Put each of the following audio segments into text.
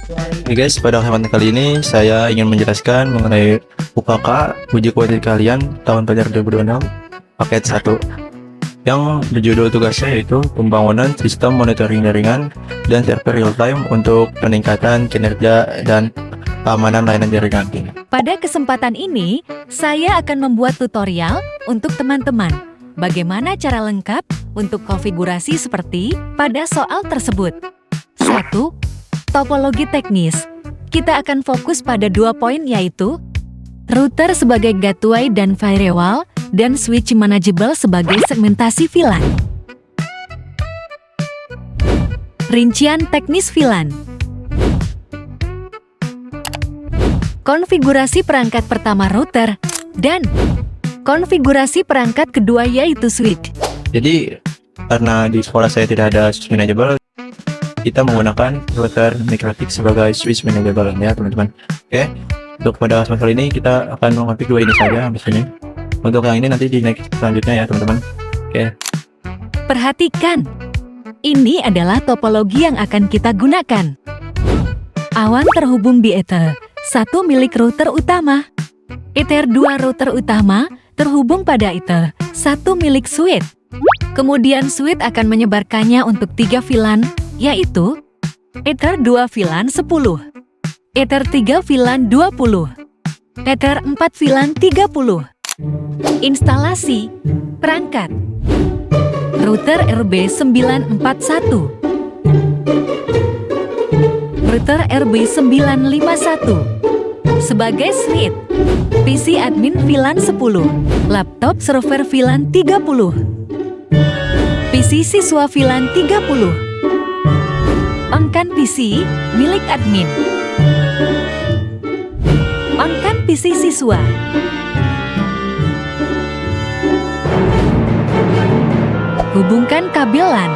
Oke guys, pada kesempatan kali ini saya ingin menjelaskan mengenai UKK uji kualitas kalian tahun pelajaran 2026 paket 1 yang berjudul tugasnya yaitu pembangunan sistem monitoring jaringan dan server real time untuk peningkatan kinerja dan keamanan layanan jaringan. Pada kesempatan ini, saya akan membuat tutorial untuk teman-teman. Bagaimana cara lengkap untuk konfigurasi seperti pada soal tersebut. 1. Topologi teknis. Kita akan fokus pada 2 poin yaitu router sebagai gateway dan firewall, dan switch manageable sebagai segmentasi VLAN. Rincian teknis VLAN. Konfigurasi perangkat pertama router, dan konfigurasi perangkat kedua yaitu switch. Jadi karena di sekolah saya tidak ada switch manageable, kita menggunakan router Microtix sebagai switch manageable ya teman-teman. Oke, untuk pada kesempatan kali ini kita akan mengonfig dua ini saja misalnya. Untuk yang ini nanti di next selanjutnya ya teman-teman. Oke. Perhatikan, ini adalah topologi yang akan kita gunakan. Awan terhubung di Ether 1 milik router utama. Ether 2 router utama terhubung pada Ether 1 milik switch. Kemudian switch akan menyebarkannya untuk 3 VLAN, yaitu Ether 2 VLAN 10, Ether 3 VLAN 20, Ether 4 VLAN 30. Instalasi perangkat router RB941, router RB951 sebagai switch, PC admin VLAN 10, laptop server VLAN 30, PC siswa VLAN 30, on-kan PC milik admin, on-kan PC siswa. Hubungkan kabel LAN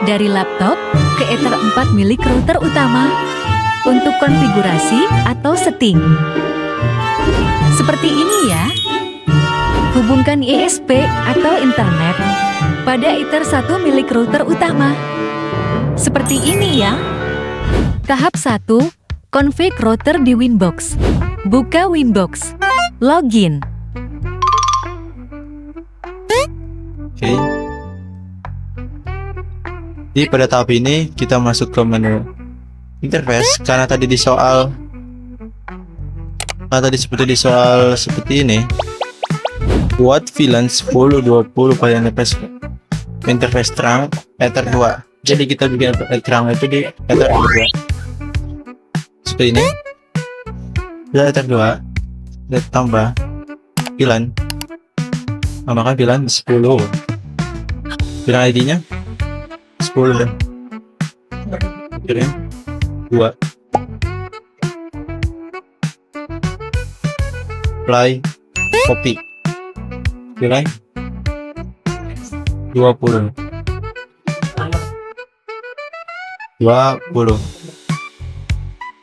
dari laptop ke Ether 4 milik router utama untuk konfigurasi atau setting. Seperti ini ya. Hubungkan ISP atau internet pada Ether 1 milik router utama. Seperti ini ya. Tahap 1, config router di Winbox. Buka Winbox. Login. Oke. Jadi pada tahap ini kita masuk ke menu interface karena tadi seperti di soal seperti ini. Buat VLAN 10 20 pada interface terang Ether 2. Jadi kita bikin terang itu di Ether 2. Seperti ini. Kita Ether 2. Kita tambah VLAN. Maka VLAN 10. VLAN ID-nya 10 dan kirim 2 apply copy nilai 20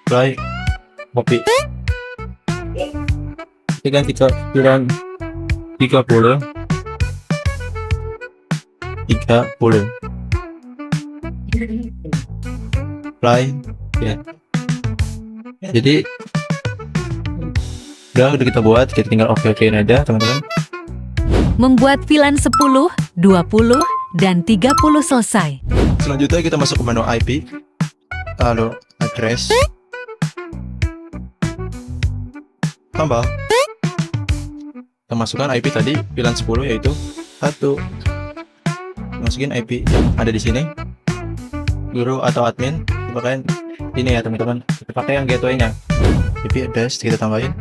apply copy kita ganti ke bilang 30 apply ya. Jadi udah kita buat, kita tinggal oke-okein aja teman-teman. Membuat VLAN 10, 20, dan 30 selesai. Selanjutnya kita masuk ke menu IP, lalu address, tambah. Kita masukkan IP tadi VLAN 10 yaitu 1. Masukin IP yang ada di sini. Guru atau admin, kita pakai ini ya teman-teman. Kita pakai yang gateway-nya. IP address kita tambahin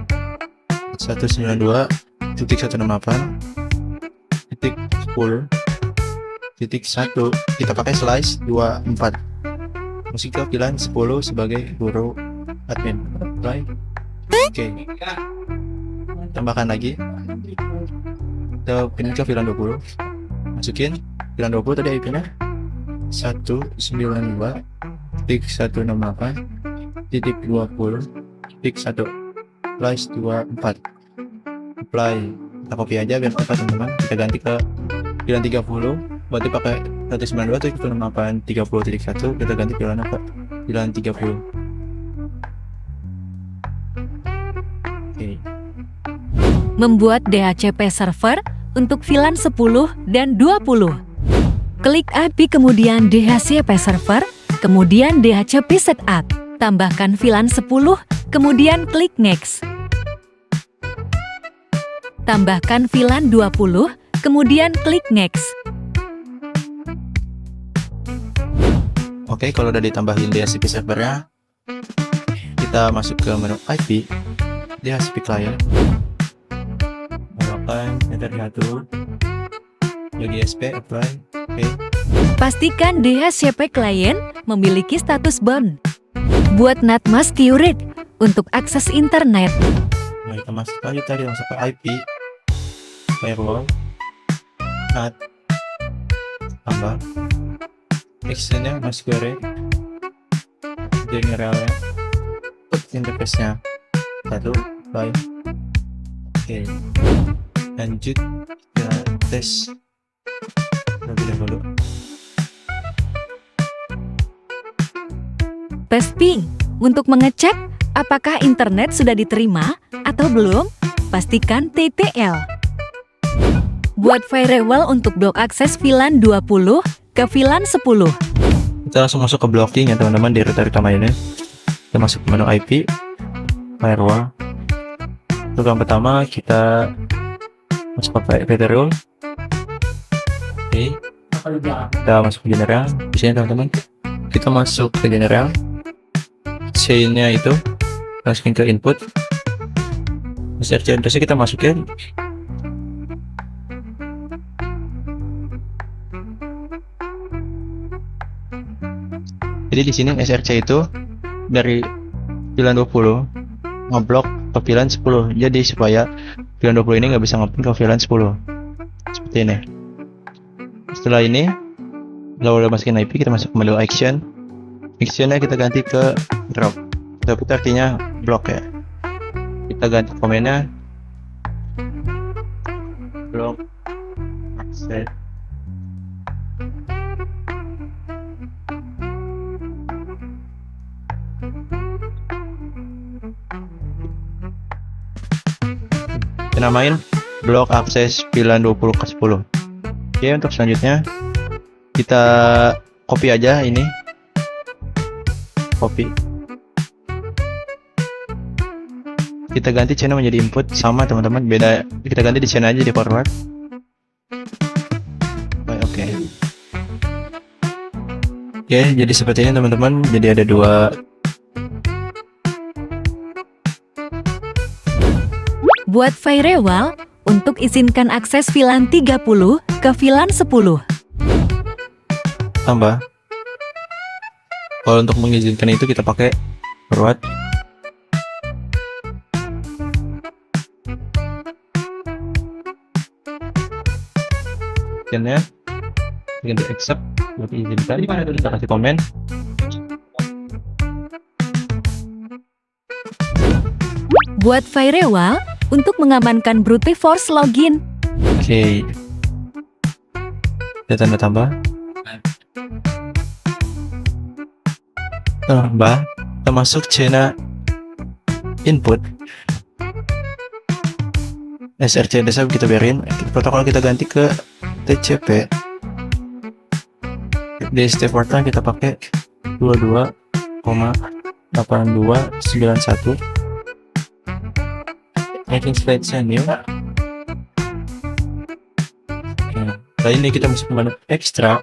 192.168.10.1. Kita pakai slice 24. Musik ke VLAN 10 sebagai guru admin. Right? Oke. Tambahkan lagi. Kita pindah ke VLAN 20. Masukin VLAN 20 tadi IP-nya 192.168.20.1 plus 24 apply. Kita copy aja biar cepat teman-teman. Kita ganti ke VLAN 30, berarti pakai 192.168.30.1, kita ganti VLAN apa? VLAN 30. Oke. Membuat DHCP server untuk VLAN 10 dan 20. Klik IP kemudian DHCP server, kemudian DHCP setup. Tambahkan VLAN 10, kemudian klik next. Tambahkan VLAN 20, kemudian klik next. Oke, kalau udah ditambahin DHCP servernya, kita masuk ke menu IP, DHCP client, melakukan enter 1, GSP, apply, oke. Pastikan DHCP client memiliki status bound. Buat NAT mask curate untuk akses internet. Nah, kita masuk lanjut tadi langsung ke IP, firewall, NAT, tambah, extensionnya mask curate, generalnya, interface-nya 1, apply, oke. Lanjut ke tes terlebih dahulu. Tes ping untuk mengecek apakah internet sudah diterima atau belum. Pastikan TTL. Buat firewall untuk blok akses VLAN 20 ke VLAN 10. Kita langsung masuk ke blocking ya teman-teman di router utama ini. Kita masuk ke menu IP, firewall. Untuk yang pertama kita masuk ke firewall. Oke. Kita masuk ke general. Di sini teman-teman, kita masuk ke general. Chainnya itu masukin ke input. SRC addressnya kita masukin. Jadi di sini SRC itu dari VLAN 20 ngeblok ke VLAN 10. Jadi supaya VLAN 20 ini nggak bisa nge-ping ke VLAN 10. Seperti ini. Setelah ini, kalau udah masukin IP, kita masuk ke menu action. Actionnya kita ganti ke drop. Drop itu artinya block ya. Kita ganti komennya block access. Kita namain block akses VLAN 20 ke 10. Oke, untuk selanjutnya kita copy aja ini. Copy. Kita ganti channel menjadi input sama teman-teman, beda kita ganti di channel aja di forward. Oke. Oke, jadi seperti ini teman-teman. Jadi ada dua. Buat firewall untuk izinkan akses VLAN 30 ke VLAN 10. Tambah. Kalau untuk mengizinkan itu kita pakai forward. Channelnya ganti accept buat izinkan. Kita kasih komen. Buat firewall untuk mengamankan brute force login. Oke. Kita tanda tambah. Tambah. Kita masuk channel input. SRC desa kita biarin. Protokol kita ganti ke TCP. DST portnya kita pakai 22,8291. Making slides new. Kali ini kita masuk ke menu extra.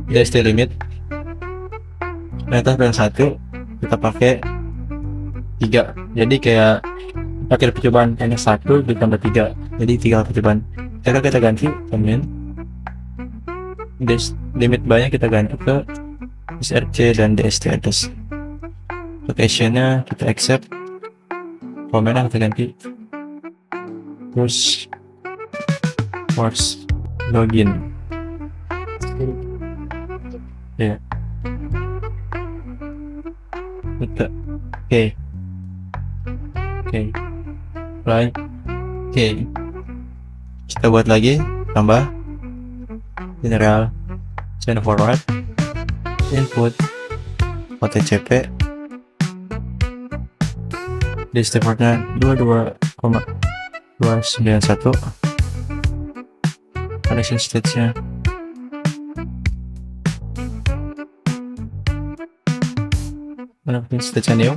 DST limit. Ternyata plan 1 kita pakai 3. Jadi kayak akhir percobaan hanya 1 ditambah 3. Jadi 3 percobaan. Kita ganti komen. Limit banyak kita ganti ke SRC dan DST address. Location-nya kita accept. Komennya kita ganti terus force login. Ya. Betul. Oke. Right. Oke. Kita buat lagi, tambah general channel forward input OTCP Di step portnya 22,291. Connection stage-nya connection stage-nya new.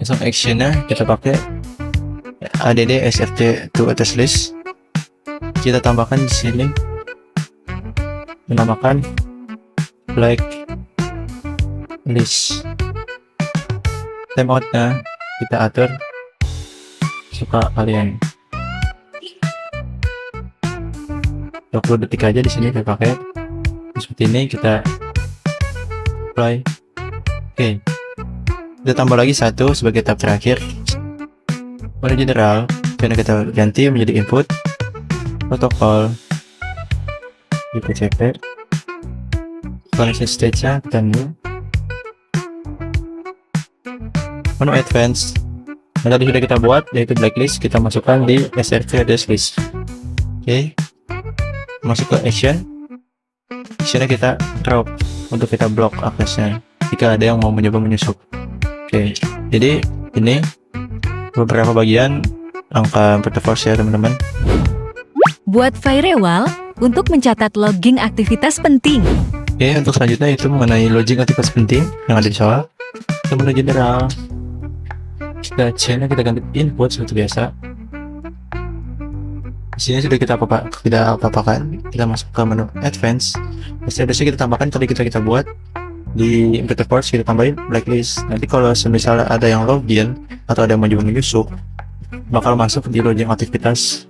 Langsung action-nya kita pakai add srt to attach list. Kita tambahkan di sini menamakan black list. Timeout-nya kita atur suka kalian. 20 detik aja di sini kita pakai. Seperti ini kita apply. Oke. Kita tambah lagi satu sebagai tahap terakhir. Pada general, karena kita ganti menjadi input protokol IPCP. Connection stage-nya kita new. Menu advance yang tadi sudah kita buat, yaitu blacklist, kita masukkan di srt dash list. Oke, masuk ke actionnya kita drop untuk kita block aksesnya jika ada yang mau mencoba menyusup. Oke, jadi ini beberapa bagian angka brute force ya teman-teman. Buat firewall untuk mencatat logging aktivitas penting. Oke, untuk selanjutnya itu mengenai logging aktivitas penting yang ada di bawah. Kita menu general, kita chainnya kita ganti input seperti biasa. Di sini sudah kita apa-apakan. Kita masuk ke menu advance. Biasanya kita tambahkan tadi kita buat di brute force, kita tambahin blacklist. Nanti kalau misalnya ada yang login atau ada yang mau menyusup, bakal masuk di logging aktivitas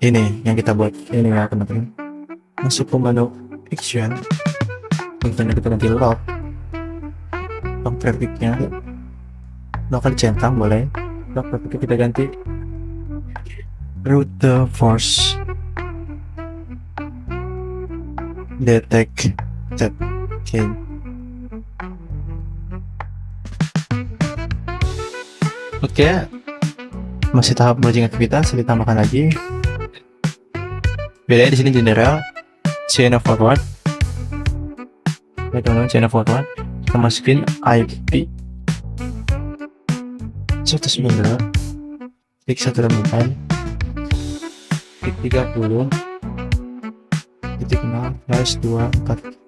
ini yang kita buat ini ya teman-teman. Masuk ke menu action, kita ganti log trafficnya, lokal centang boleh. Log traffic kita ganti brute force detected. Okay. Oke, masih tahap merging aktivitas, ditambahkan lagi. Bedanya di sini general, chain of forward. Teman-teman, chain of forward. Kita masukin IP 192 tik 164 tik 30 titik 0 /24.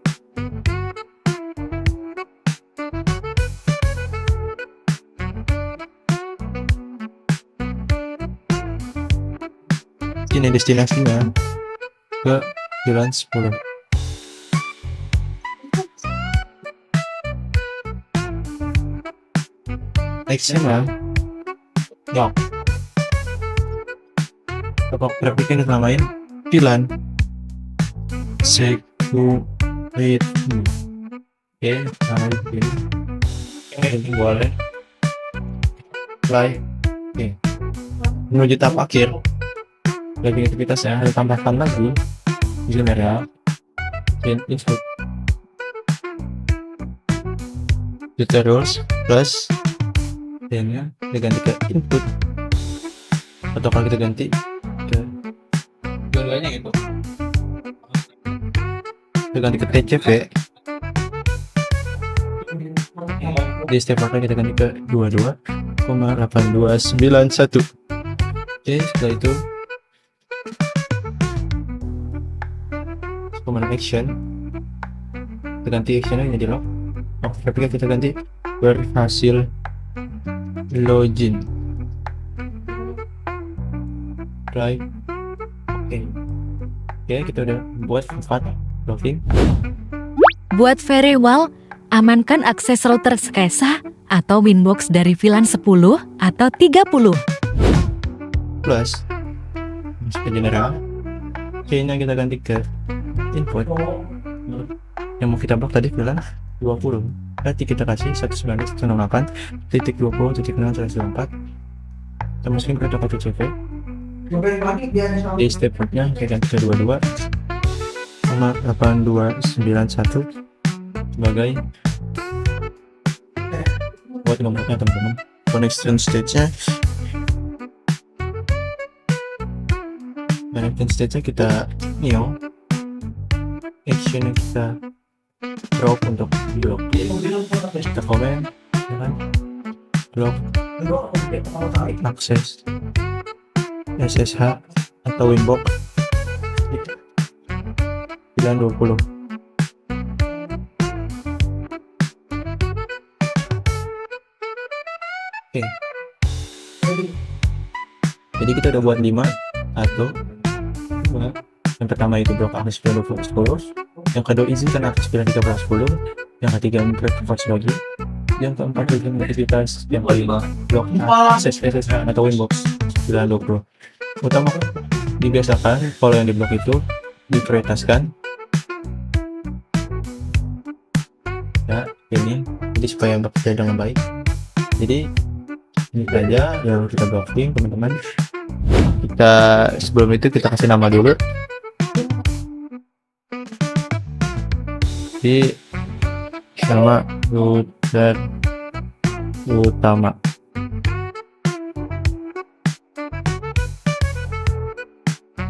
Ini destinasinya ke bulan 10. Nextnya ya apa grafik yang kita namain VLAN security. Oke, namanya begini. Ini boleh play. Oke, menuju tahap akhir lagi aktivitasnya, ada tambahkan lagi general input tutorials plus dan kita ganti ke input atau kalau kita ganti ke dua-duanya gitu, kita ganti ke TCP. Di step pertama kita ganti ke 22,8291. Oke, setelah itu command action, kita ganti actionnya jadi log. Tapi kita ganti berhasil login. Right. Oke, kita udah buat 4 login. Buat firewall, amankan akses router SCSA atau Winbox dari VLAN 10 atau 30. Plus masuk ke general, kayaknya kita ganti ke input yang mau kita blok tadi VLAN 20. Berarti kita kasih 192.168.20.0.124. Kita masukin protokol TCP. Di step nya kita ganti ke 22,8291 sebagai buat nomornya teman-teman. Connection stage-nya kita new, action kita drop untuk blok. kita komen, ya kan? Blok, akses, SSH atau Winbox, pilihan 20. Oke. Jadi kita udah buat 5 atau 2. Yang pertama itu blok akses 10. Yang kedua izinkan akses 1310. Yang ketiga privasi lagi. Yang keempat itu aktivitas. Yang kelima blok akses SSH atau Winbox 20. Utama dibiasakan kalau yang di blok itu diprioritaskan. Ya, ini jadi supaya bekerja dengan baik. Jadi ini saja yang kita blocking, teman-teman. Kita sebelum itu kita kasih nama dulu. Di nama router utama.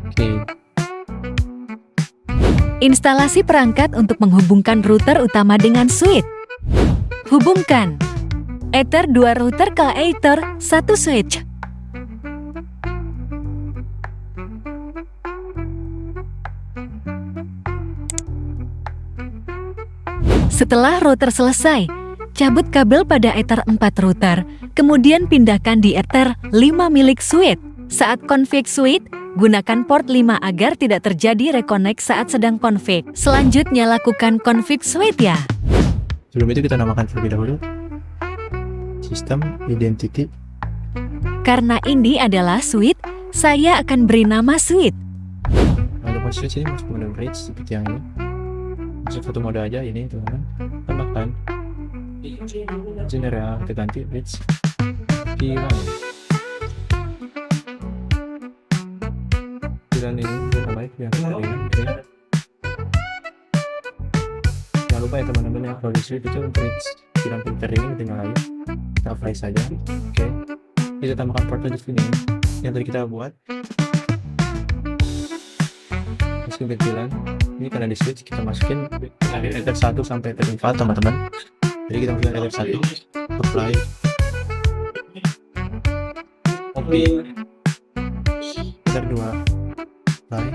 Oke. Instalasi perangkat untuk menghubungkan router utama dengan switch. Hubungkan Ether 2 router ke Ether 1 switch. Setelah router selesai, cabut kabel pada Ether 4 router, kemudian pindahkan di Ether 5 milik switch. Saat config switch, gunakan port 5 agar tidak terjadi reconnect saat sedang config. Selanjutnya lakukan config switch ya. Sebelum itu kita namakan terlebih dahulu sistem identity. Karena ini adalah switch, saya akan beri nama switch. Lalu switch ini masuk mode bridge seperti yang ini. Masuk satu mode aja ini, teman-teman. Tambahkan general, kita ganti bridge VLAN. VLAN ini kita baik yang tadi. Jangan lupa ya teman-teman ya, kalau di switch itu bridge VLAN filter ini tinggal aja kita apply saja. Oke. Kita tambahkan portnya di sini yang tadi kita buat. Masukin ke VLAN. Ini karena di switch kita masukin dari Ether 1 sampai Ether 4, teman-teman. Jadi kita masukin Ether 1, apply, copy, Ether 2, apply,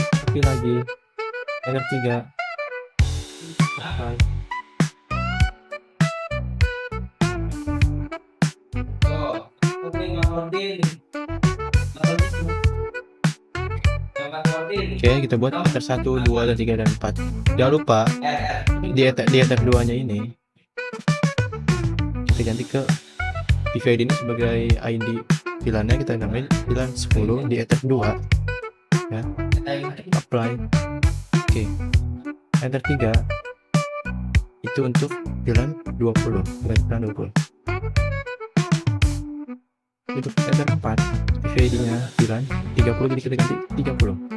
copy lagi, Ether 3, apply. Oke, kita buat Ether 1, 2, dan 3, dan 4. Jangan lupa di Ether 2 nya ini kita ganti ke VVID ini sebagai ID VLAN-nya, kita namain VLAN 10 di Ether 2 ya. Apply. Oke. Ether 3 itu untuk VLAN 20, VLAN 20. Untuk Ether 4 VVID nya VLAN 30, jadi kita ganti 30.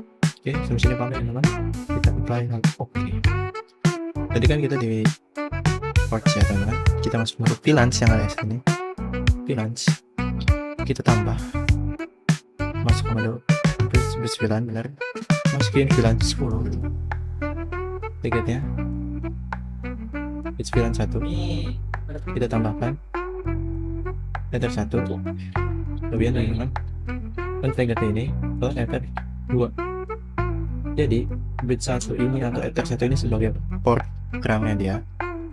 Oke, sampai sini paham ya teman-teman? Kita apply lagi. Oke. Tadi kan kita di port ya teman-teman. Kita masuk mode VLAN yang ada di sini. VLAN. Kita tambah. Masuk ke mode bridge VLAN, benar. Masukin VLAN 10. Tiketnya. Bridge VLAN 1. Kita tambahkan Ether 1. Lebihan teman-teman. Konfigurasi ini ke Ether 2. Jadi bridge 1 ini atau Ether 1 ini sebagai port keramnya dia.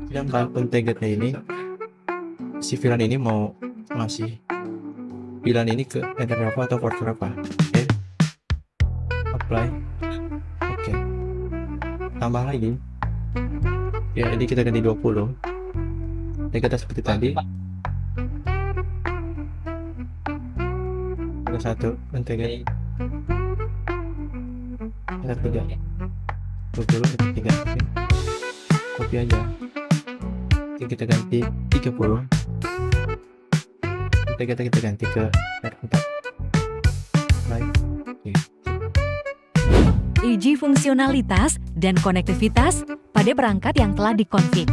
Sedangkan konfigurasinya ini si VLAN ini mau ngasih VLAN ini ke Ether berapa atau port berapa. Oke. Apply. Oke. Tambah lagi. Ya, jadi kita ganti 20. Jadi kita seperti tadi. Ada satu konfigurasi. Ether 3 20, Ether 3. Oke. Copy aja. Oke, kita ganti 30. Kita ganti ke Ether 4. Baik. Oke. Uji fungsionalitas dan konektivitas pada perangkat yang telah dikonfig.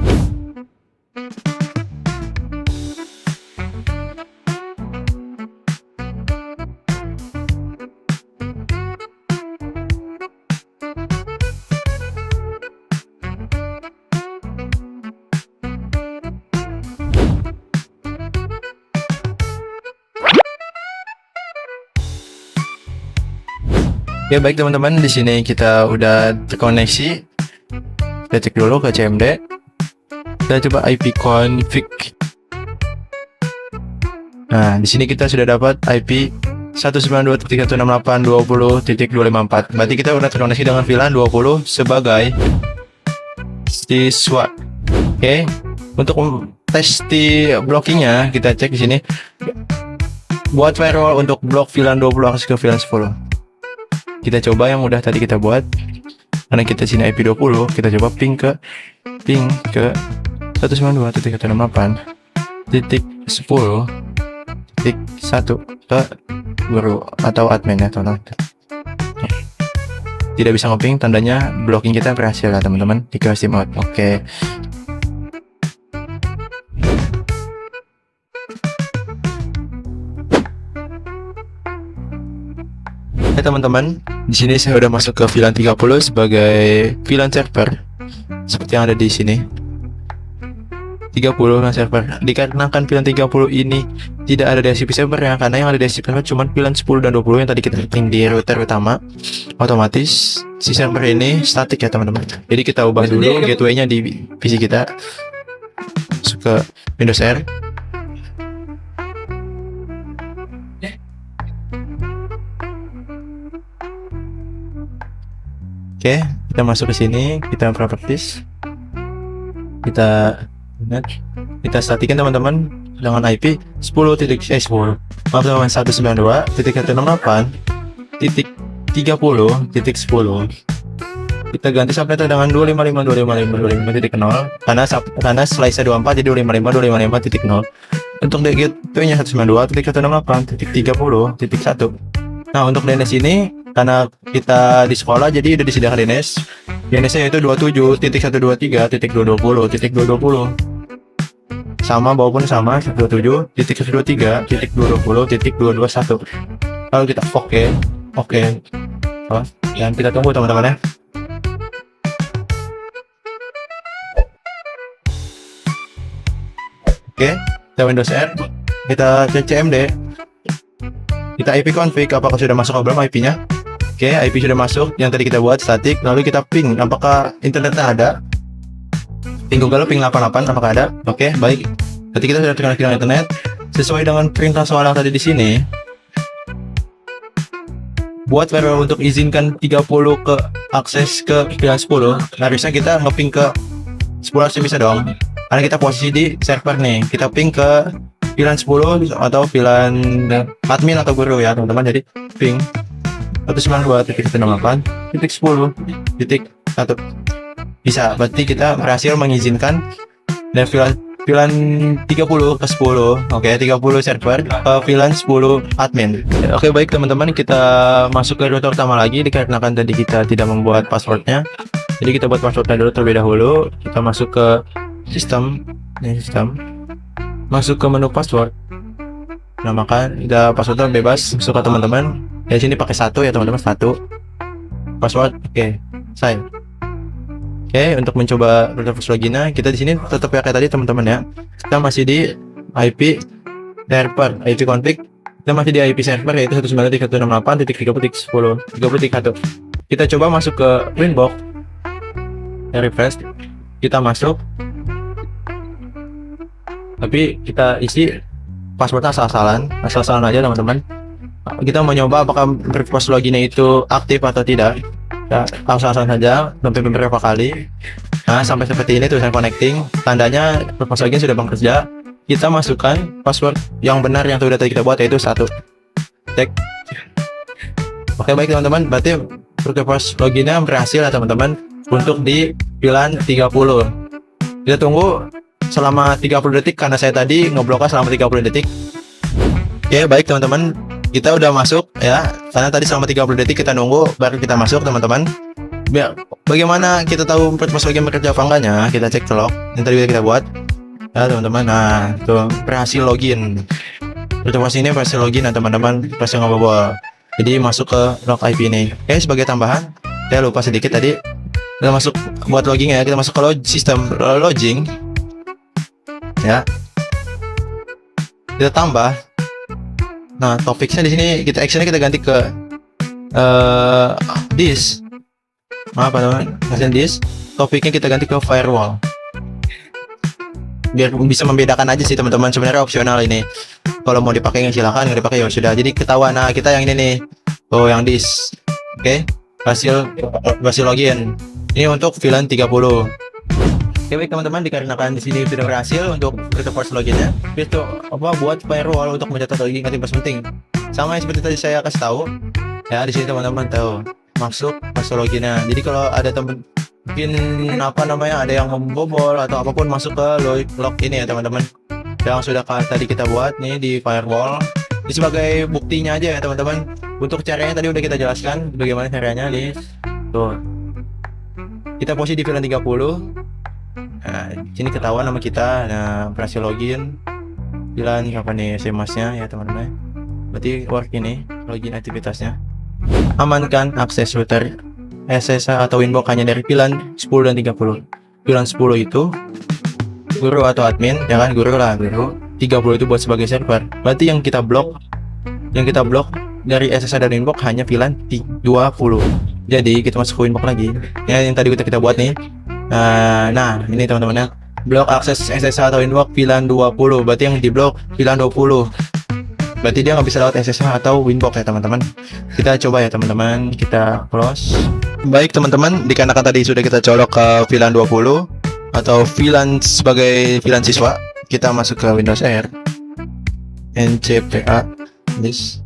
Oke, baik teman-teman, di sini kita udah terkoneksi. Kita cek dulu ke CMD. Kita coba IP config. Nah, di sini kita sudah dapat IP 192.168.20.254. Berarti kita udah terkoneksi dengan VLAN 20 sebagai siswa. Oke, untuk tes di blockingnya kita cek di sini. Buat firewall untuk blok VLAN 20 akses ke VLAN 10. Kita coba yang udah tadi kita buat. Karena kita sini IP 20, kita coba ping ke 192.168.10.1 ke guru atau admin ya teman-teman. Tidak bisa ngeping, tandanya blocking kita berhasil ya teman-teman. Dikasih mode. Oke. Oke teman-teman, di sini saya udah masuk ke VLAN 30 sebagai VLAN server seperti yang ada di sini. 30 VLAN server. Dikarenakan VLAN 30 ini tidak ada DHCP server ya, karena yang ada DHCP server cuma VLAN 10 dan 20 yang tadi kita setting di router utama. Otomatis si server ini statik ya teman-teman. Jadi kita ubah dulu gateway-nya di PC kita. Masuk ke Windows R. Oke, kita masuk ke sini, kita properties, kita statikan teman-teman dengan IP 192.168.168.30.10.10. Kita ganti subnetnya dengan 255.255.255.0 karena slice 24 jadi 255.255.0. Untuk gateway-nya 192.168.30.1. Nah, untuk DNS ini karena kita di sekolah jadi udah disediakan DNS. DNS-nya yaitu 27.123.220.220. Sama maupun sama 127.123.220.221. Lalu kita oke. Dan kita tunggu teman-teman ya. Oke, kita Windows R, kita cek CMD. Kita IP config apakah sudah masuk ke belum IP-nya. Oke, IP sudah masuk yang tadi kita buat statik. Lalu kita ping apakah internetnya ada. Ping Google ping 88 apakah ada. Oke, baik. Berarti kita sudah terkoneksi dengan internet sesuai dengan perintah soal yang tadi di sini. Buat firewall untuk izinkan 30 ke akses ke VLAN 10, harusnya kita ngeping ke 10 harusnya bisa dong. Karena kita posisi di server nih. Kita ping ke VLAN 10 atau VLAN admin atau guru ya teman-teman. Jadi ping 192.168.10.1 bisa. Berarti kita berhasil mengizinkan dan VLAN 30 ke 10. Oke, 30 server ke VLAN 10 admin. Oke, baik teman-teman, kita masuk ke router utama lagi dikarenakan tadi kita tidak membuat passwordnya. Jadi kita buat passwordnya dulu terlebih dahulu. Kita masuk ke sistem. Masuk ke menu password. Nah, maka udah passwordnya bebas suka teman-teman. Di sini pakai 1 ya teman-teman, 1 password. Oke, sign. Oke, untuk mencoba router loginnya kita di sini tetap ya kayak tadi teman-teman ya. Kita masih di IP server, IP config. Kita masih di IP server yaitu 192.168.30.10.30.1. Kita coba masuk ke Winbox. Refresh. Kita masuk. Tapi kita isi passwordnya asal-asalan aja teman-teman. Kita mau nyoba apakah request loginnya itu aktif atau tidak. Ya, asal-asalan saja sampai beberapa kali. Nah, sampai seperti ini tulisan connecting, tandanya request login sudah bekerja. Kita masukkan password yang benar yang sudah tadi kita buat yaitu 1. Cek. Oke, baik teman-teman, berarti request loginnya berhasil ya teman-teman untuk di VLAN 30. Kita tunggu selama 30 detik karena saya tadi ngebloknya selama 30 detik. Oke, baik teman-teman, kita udah masuk ya. Karena tadi selama 30 detik kita nunggu baru kita masuk teman-teman. Bagaimana kita tahu request login bekerja apa enggaknya? Kita cek ke log yang tadi kita buat ya teman-teman. Nah, tuh berhasil login. Request ini berhasil login ya teman-teman, berhasil ngobrol. Jadi masuk ke log IP ini. Oke, sebagai tambahan, saya lupa sedikit tadi. Kita masuk buat logging ya. Kita masuk ke sistem login. Ya, kita tambah. Nah, topiknya di sini kita actionnya kita ganti ke This apa teman? Ngajarin this. Topiknya kita ganti ke firewall. Biar bisa membedakan aja sih teman-teman. Sebenarnya opsional ini. Kalau mau dipakai silakan, nggak dipakai ya sudah. Jadi ketahuan. Nah kita yang ini nih. Oh yang this. Oke. Hasil login. Ini untuk VLAN 30. Oke baik teman-teman, dikarenakan di sini sudah berhasil untuk force loginnya. Itu apa buat firewall untuk mencatat login yang penting. Sama seperti tadi saya kasih tahu. Ya di sini teman-teman tahu masuk loginnya. Jadi kalau ada teman mungkin apa namanya ada yang membobol atau apapun masuk ke log ini ya teman-teman. Yang sudah tadi kita buat nih di firewall. Ini sebagai buktinya aja ya teman-teman. Untuk caranya tadi udah kita jelaskan bagaimana caranya nih. Tuh. Kita posisi di VLAN 30. Nah, sini ketahuan nama kita. Nah, berhasil login. VLAN apa nih SMS-nya ya teman-teman. Berarti work ini login aktivitasnya. Amankan akses router SSH atau inbox hanya dari VLAN 10 dan 30. VLAN 10 itu guru atau admin, ya kan guru lah guru. 30 itu buat sebagai server. Berarti yang kita blok dari SSH dan inbox hanya VLAN 20. Jadi kita masuk ke inbox lagi. Ya yang tadi kita buat nih. Nah ini teman-teman ya. Blok akses SSH atau inbox VLAN 20. Berarti yang di blok VLAN 20. Berarti dia nggak bisa lewat SSH atau inbox ya teman-teman. Kita coba ya teman-teman. Kita close. Baik teman-teman, dikarenakan tadi sudah kita colok ke VLAN 20 atau VLAN sebagai VLAN siswa, kita masuk ke Windows R. NCPA list.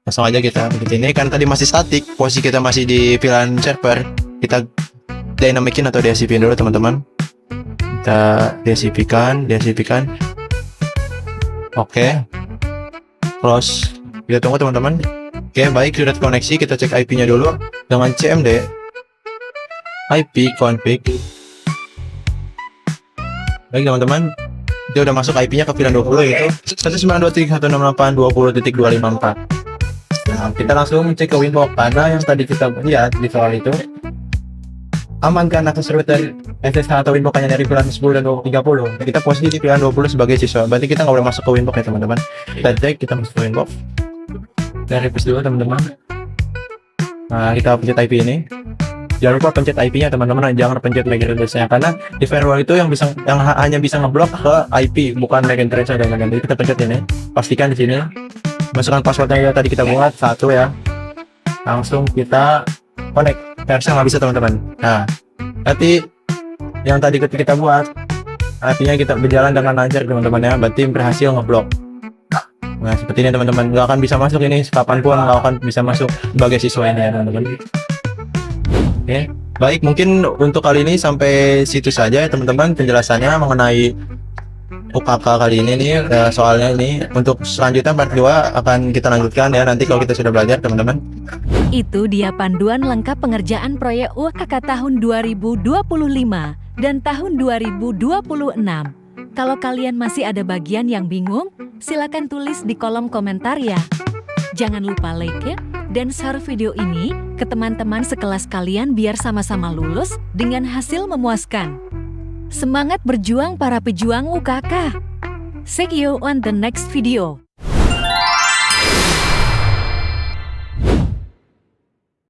Langsung aja kita bikin ini kan tadi masih statik, posisi kita masih di VLAN server. Kita dynamicin atau DHCP dulu teman-teman. Kita DHCP-kan. Oke. Close. Kita tunggu teman-teman. Oke, baik sudah terkoneksi. Kita cek IP-nya dulu dengan CMD IP config. Baik teman-teman, dia udah masuk IP-nya ke VLAN 20 yaitu 192.168.20.254. Nah, kita langsung cek ke Winbox karena yang tadi kita lihat di soal itu amankan akses router SSH atau Winbox hanya dari VLAN 10 dan 30. Kita posisi di VLAN 20 sebagai siswa. Berarti kita nggak boleh masuk ke Winbox ya teman-teman. Kita cek, kita masuk ke Winbox. Kita request dulu teman-teman. Nah, kita pencet IP ini. Jangan lupa pencet IP-nya teman-teman, jangan pencet MAC address-nya karena di firewall itu yang hanya bisa ngeblok ke IP, bukan MAC address-nya dan lain-lain. Jadi kita pencet ini. Pastikan di sini. Masukkan passwordnya tadi kita buat 1 ya. Langsung kita connect. Harusnya nggak bisa teman-teman. Nah, berarti yang tadi kita buat artinya kita berjalan dengan lancar teman-teman ya. Berarti berhasil ngeblok. Nah seperti ini teman-teman, nggak akan bisa masuk ini kapanpun, nggak akan bisa masuk sebagai siswa ini ya teman-teman. Oke, baik mungkin untuk kali ini sampai situ saja ya teman-teman penjelasannya mengenai UKK kali ini nih. Soalnya ini untuk selanjutnya part 2 akan kita lanjutkan ya nanti kalau kita sudah belajar teman-teman. Itu dia panduan lengkap pengerjaan proyek UKK tahun 2025 dan tahun 2026. Kalau kalian masih ada bagian yang bingung, silakan tulis di kolom komentar ya. Jangan lupa like ya, dan share video ini ke teman-teman sekelas kalian biar sama-sama lulus dengan hasil memuaskan. Semangat berjuang para pejuang UKK. See you on the next video.